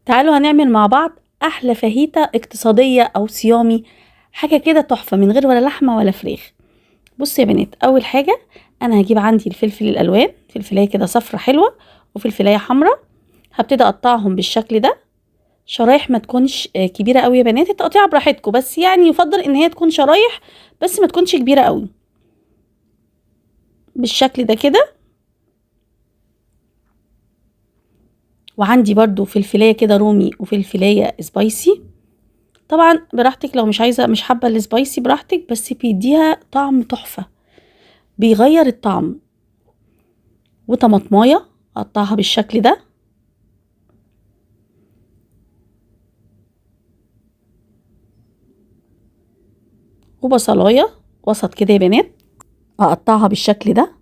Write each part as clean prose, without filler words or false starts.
تعالوا هنعمل مع بعض احلى فاهيتا اقتصاديه او صيامي، حاجه كده تحفه من غير ولا لحمه ولا فراخ. بصوا يا بنات، اول حاجه انا هجيب عندي الفلفل الالوان، فلفلايه كده صفرة حلوه وفلفلايه حمراء. هبتدي اقطعهم بالشكل ده شرايح، ما تكونش كبيره قوي يا بنات، التقطيع براحتكم، بس يعني يفضل ان هي تكون شرايح بس ما تكونش كبيره قوي، بالشكل ده كده. وعندي برضو فلفلايه كده رومي وفلفلايه سبايسي، طبعا براحتك، لو مش عايزه مش حابه السبايسي براحتك، بس بيديها طعم تحفه، بيغير الطعم. وطماطمايه اقطعها بالشكل ده، وبصلايه وسط كده يا بنات اقطعها بالشكل ده.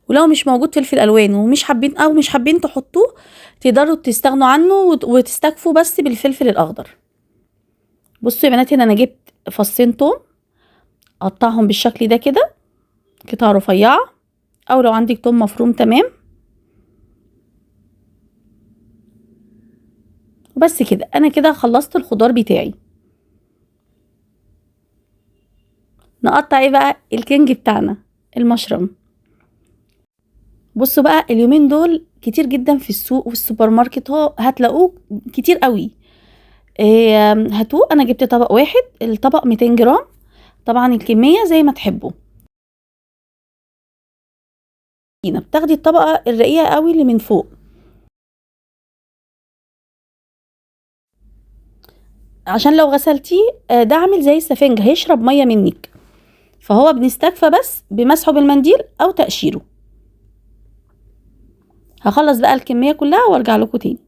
ولو مش موجود فلفل الوان ومش حابين او مش حابين تحطوه، تقدروا تستغنوا عنه وتستكفوا بس بالفلفل الاخضر. بصوا يا بنات، هنا انا جبت فصين توم، اقطعهم بالشكل ده كده قطع رفيعه، او لو عندك توم مفروم تمام. وبس كده، انا كده خلصت الخضار بتاعي. نقطع ايه بقى؟ الكينج بتاعنا، المشروم. بصوا بقى، اليومين دول كتير جدا في السوق والسوبر ماركت، هو هتلاقوه كتير قوي. هاتوه. انا جبت طبق واحد، الطبق 200 جرام، طبعا الكمية زي ما تحبوا. هنا بتاخدي الطبقة الرقيقة قوي اللي من فوق، عشان لو غسلتيه ده عامل زي السفنج، هيشرب مية منك، فهو بنستكفى بس بمسحه بالمنديل او تقشيره. هخلص بقى الكمية كلها وارجع لكم تاني.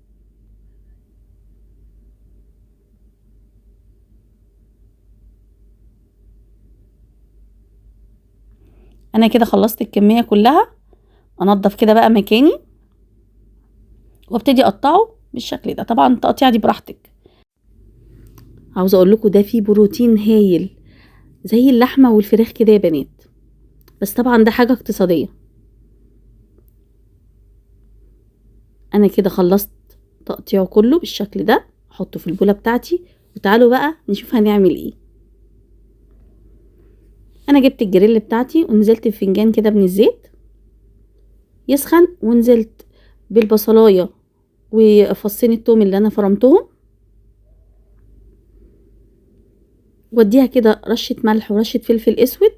انا كده خلصت الكمية كلها. انضف كده بقى مكاني وابتدي اقطعه بالشكل ده، طبعا التقطيع دي براحتك. عاوزه اقول لكم ده فيه بروتين هايل زي اللحمه والفراخ كده يا بنات، بس طبعا ده حاجه اقتصاديه. انا كده خلصت تقطيعه كله بالشكل ده، احطه في البوله بتاعتي. وتعالوا بقى نشوف هنعمل ايه. انا جبت الجريل بتاعتي ونزلت بفنجان كده من الزيت يسخن، ونزلت بالبصلايه وفصين التوم اللي انا فرمتهم، واديها كده رشه ملح ورشه فلفل اسود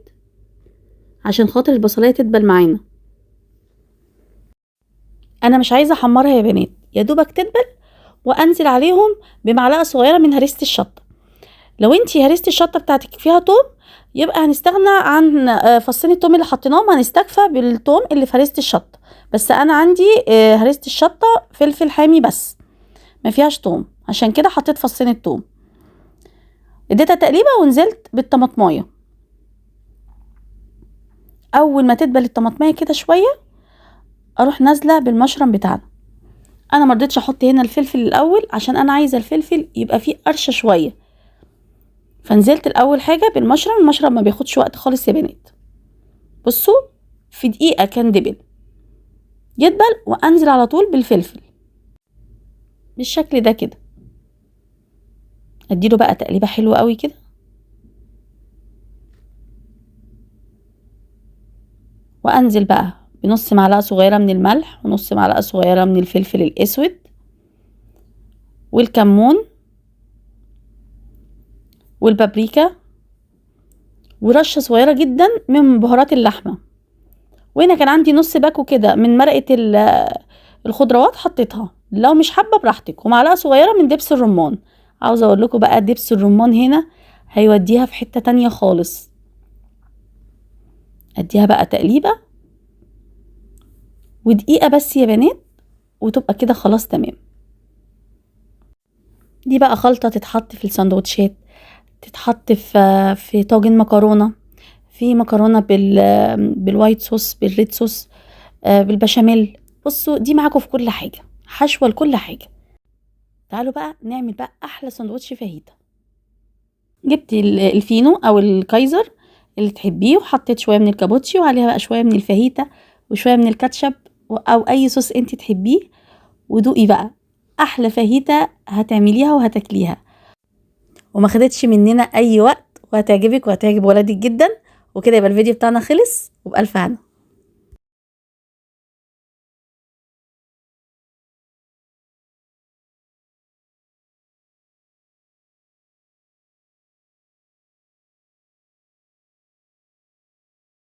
عشان خاطر البصلايه تدبل معانا. انا مش عايزه احمرها يا بنات، يا دوبك تدبل، وانزل عليهم بمعلقه صغيره من هريسه الشطه. لو انتي هريسه الشطه بتاعتك فيها توم، يبقى هنستغنى عن فصين التوم اللي حطيناهم، هنستكفى بالتوم اللي في هريسه الشطه. بس انا عندي هريسه الشطه فلفل حامي بس ما فيهاش توم، عشان كده حطيت فصين التوم. اديتها تقليبه ونزلت بالطماطمايه. اول ما تدبل الطماطمايه كده شويه، اروح نازله بالمشروم بتاعنا. انا مرضتش احط هنا الفلفل الاول عشان انا عايزه الفلفل يبقى فيه قرشه شويه، فنزلت الاول حاجه بالمشروم. المشروم ما بياخدش وقت خالص يا بنات. بصوا، في دقيقه كان دبل يدبل، وانزل على طول بالفلفل بالشكل ده كده. اديله بقى تقليبه حلوه قوي كده، وانزل بقى بنص معلقه صغيره من الملح ونص معلقه صغيره من الفلفل الاسود والكمون والبابريكا، ورشه صغيره جدا من بهارات اللحمه. وهنا كان عندي نص باكو كده من مرقه الخضروات حطيتها، لو مش حابه براحتك. ومعلقه صغيره من دبس الرمان. عاوزه اقول لكم بقى، دبس الرمان هنا هيوديها في حته تانية خالص. اديها بقى تقليبه ودقيقه بس يا بنات، وتبقى كده خلاص تمام. دي بقى خلطه تتحط في السندوتشات، تتحط في طاجن مكرونه، في مكرونه بالوايت صوص، بالريد صوص، بالبشاميل. بصوا دي معاكم في كل حاجه، حشوه لكل حاجه. تعالوا بقى نعمل بقى احلى سندوتش فاهيتا. جبت الفينو او الكايزر اللي تحبيه، وحطيت شويه من الكابوتشي وعليها بقى شويه من الفاهيتا وشويه من الكاتشب او اي صوص انت تحبيه. ودوقي بقى، احلى فاهيتا هتعمليها وهتاكليها، وما خدتش مننا اي وقت، وهتعجبك وهتعجب ولدك جدا. وكده يبقى الفيديو بتاعنا خلص، وبألف هنا.